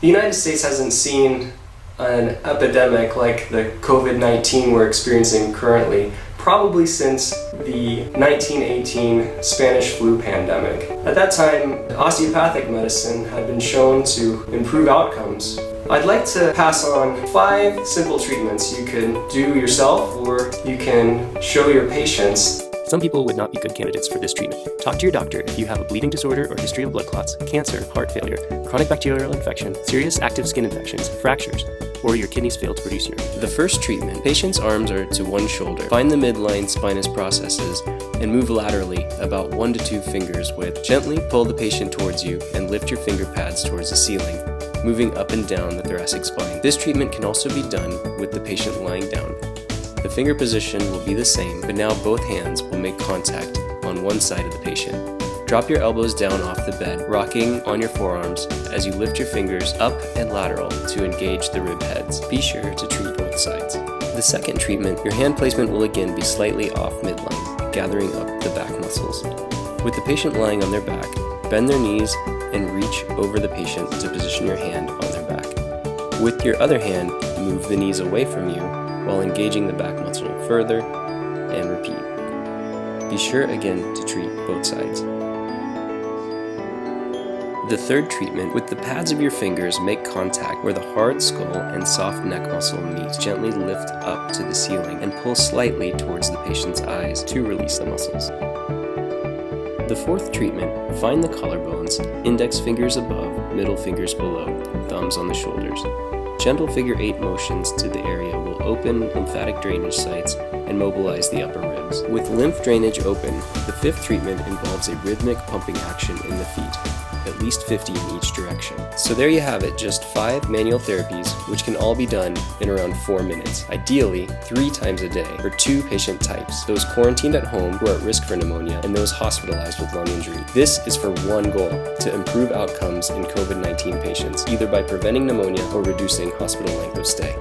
The United States hasn't seen an epidemic like the COVID-19 we're experiencing currently, probably since the 1918 Spanish flu pandemic. At that time, osteopathic medicine had been shown to improve outcomes. I'd like to pass on 5 simple treatments you can do yourself or you can show your patients. Some people would not be good candidates for this treatment. Talk to your doctor if you have a bleeding disorder or history of blood clots, cancer, heart failure, chronic bacterial infection, serious active skin infections, fractures, or your kidneys fail to produce urine. The first treatment, patient's arms are to one shoulder. Find the midline spinous processes and move laterally about 1 to 2 fingers width. Gently pull the patient towards you and lift your finger pads towards the ceiling, moving up and down the thoracic spine. This treatment can also be done with the patient lying down. The finger position will be the same, but now both hands will make contact on one side of the patient. Drop your elbows down off the bed, rocking on your forearms as you lift your fingers up and lateral to engage the rib heads. Be sure to treat both sides. The second treatment, your hand placement will again be slightly off midline, gathering up the back muscles. With the patient lying on their back, bend their knees and reach over the patient to position your hand on their back. With your other hand, move the knees away from you while engaging the back muscle further, and repeat. Be sure again to treat both sides. The third treatment, with the pads of your fingers, make contact where the hard skull and soft neck muscle meet. Gently lift up to the ceiling and pull slightly towards the patient's eyes to release the muscles. The fourth treatment, find the collarbones, index fingers above, middle fingers below, thumbs on the shoulders. Gentle figure 8 motions to the area will open lymphatic drainage sites and mobilize the upper ribs. With lymph drainage open, the fifth treatment involves a rhythmic pumping action in the feet, at least 50 in each direction. So there you have it, just 5 manual therapies, which can all be done in around 4 minutes, ideally 3 times a day for 2 patient types, those quarantined at home who are at risk for pneumonia and those hospitalized with lung injury. This is for one goal, to improve outcomes in COVID-19 patients, either by preventing pneumonia or reducing hospital length of stay.